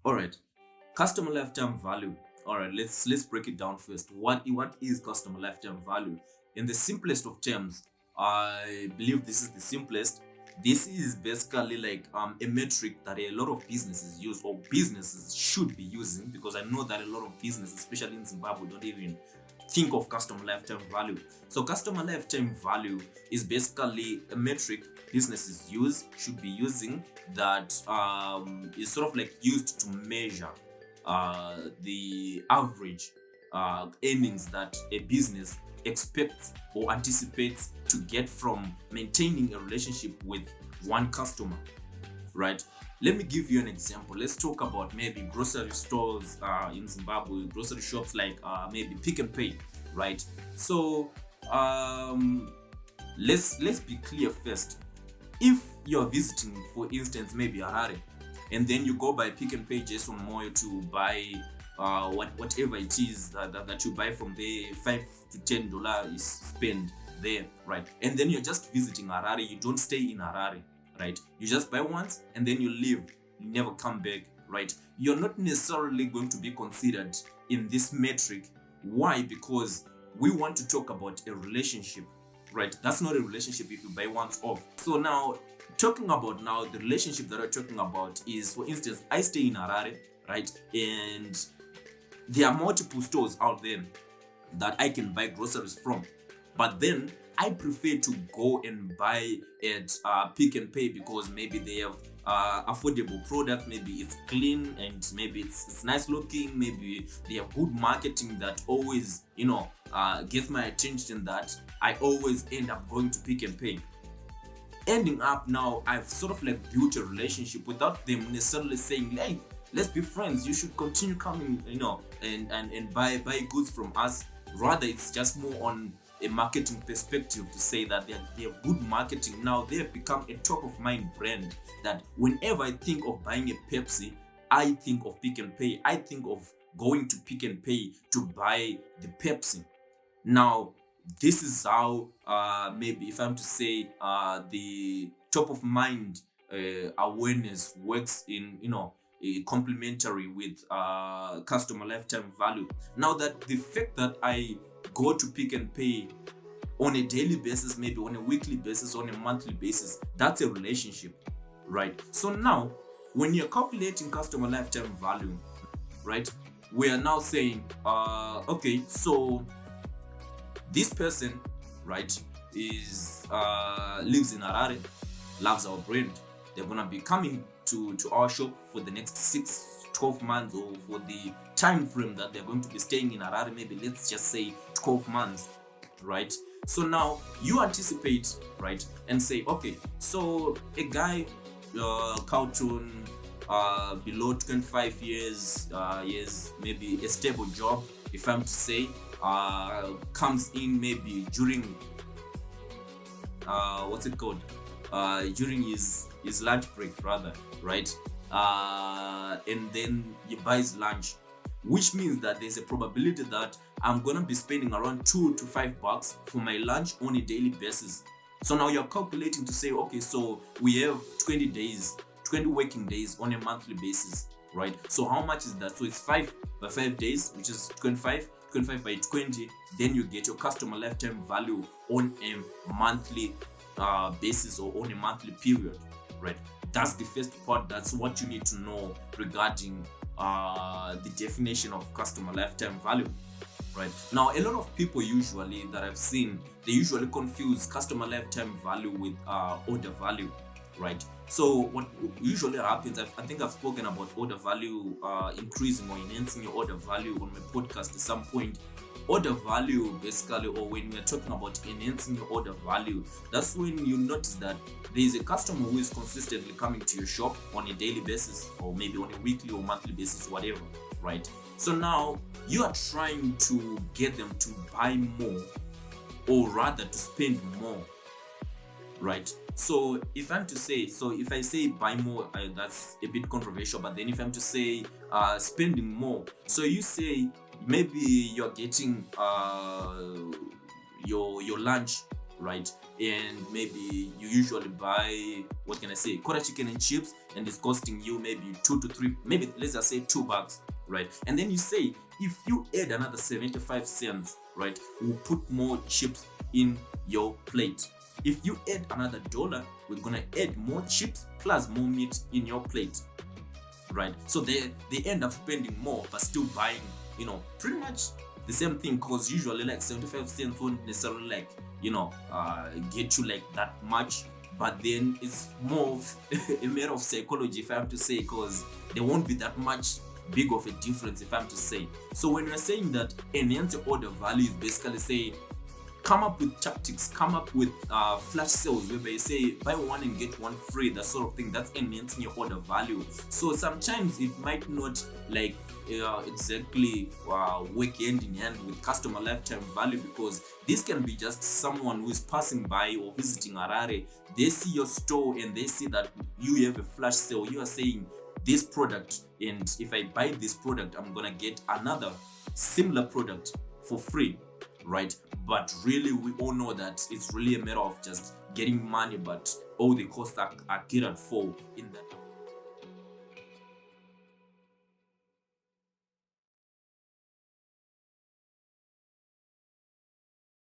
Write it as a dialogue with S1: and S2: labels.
S1: All right, customer lifetime value. All right, let's break it down first. What is customer lifetime value? In the simplest of terms, I believe this is the simplest. This is basically like a metric that a lot of businesses use, or businesses should be using, because I know that a lot of businesses, especially in Zimbabwe, don't even think of customer lifetime value. So customer lifetime value is basically a metric businesses should be using, that is sort of like used to measure the average earnings that a business expects or anticipates to get from maintaining a relationship with one customer, right? Let me give you an example. Let's talk about maybe grocery stores in Zimbabwe, grocery shops like maybe Pick and Pay, right? So um, let's be clear first. If you're visiting, for instance, maybe Harare, and then you go by Pick and Pay Jason Moyo to buy whatever it is that you buy from there, $5 to $10 is spent there, right? And then you're just visiting Harare, you don't stay in Harare, right? You just buy once and then you leave, you never come back, right? You're not necessarily going to be considered in this metric. Why? Because we want to talk about a relationship, right? That's not a relationship if you buy once off. So now, talking about now the relationship that we're talking about is, for instance, I stay in Harare, right? And there are multiple stores out there that I can buy groceries from. But then I prefer to go and buy at Pick and Pay, because maybe they have affordable products, maybe it's clean, and maybe it's nice looking, maybe they have good marketing that always, gets my attention, that I always end up going to Pick and Pay. Ending up now, I've sort of like built a relationship without them necessarily saying, hey, let's be friends, you should continue coming, and buy goods from us. Rather, it's just more on a marketing perspective to say that they have good marketing. Now they have become a top of mind brand, that whenever I think of buying a Pepsi, I think of Pick and Pay. I think of going to Pick and Pay to buy the Pepsi. Now, this is how maybe if I'm to say the top of mind awareness works in, complementary with customer lifetime value. Now, that the fact that I go to Pick and Pay on a daily basis, maybe on a weekly basis, on a monthly basis, that's a relationship, right? So now, when you're calculating customer lifetime value, right, we are now saying, okay, so this person, right, is lives in Harare, loves our brand. They're gonna be coming to our shop for the next 6-12 months, or for the time frame that they're going to be staying in Harare, maybe let's just say 12 months, right? So now you anticipate, right, and say, okay, so a guy, Carlton, below 25 years, maybe a stable job, if I'm to say, comes in maybe during what's it called, during his lunch break, rather, right? And then he buys lunch, which means that there's a probability that I'm gonna be spending around $2 to $5 for my lunch on a daily basis. So now you're calculating to say, okay, so we have 20 working days on a monthly basis, right? So how much is that? So it's 5 by 5 days, which is 25 by 20. Then you get your customer lifetime value on a monthly basis, or on a monthly period, right? That's the first part. That's what you need to know regarding the definition of customer lifetime value, right? Now, a lot of people usually that I've seen, they usually confuse customer lifetime value with order value, right? So what usually happens, I think I've spoken about order value increasing or enhancing your order value on my podcast at some point. Order value, basically, or when we're talking about enhancing your order value, that's when you notice that there is a customer who is consistently coming to your shop on a daily basis, or maybe on a weekly or monthly basis, whatever, right? So now you are trying to get them to buy more, or rather to spend more, right? So if I'm to say, if I say buy more, that's a bit controversial, but then if I'm to say spending more, so you say maybe you're getting your lunch right? And maybe you usually buy, what can I say, quarter chicken and chips, and it's costing you maybe 2 to 3, maybe let's just say $2, right? And then you say, if you add another 75 cents, right, we'll put more chips in your plate. If you add another $1, we're gonna add more chips plus more meat in your plate, right? So they end up spending more but still buying, pretty much the same thing, because usually like 75 cents won't necessarily like, get you like that much. But then it's more of a matter of psychology, if I have to say, because there won't be that much big of a difference, if I'm to say. So when we're saying that enhance your order value, is basically say, come up with tactics, come up with flash sales whereby you say buy one and get one free, that sort of thing. That's enhancing your order value. So sometimes it might not like exactly work hand in hand with customer lifetime value, because this can be just someone who is passing by or visiting Harare. They see your store and they see that you have a flash sale. You are saying this product, and if I buy this product, I'm gonna get another similar product for free, right? But really, we all know that it's really a matter of just getting money, but all the costs are catered for in that.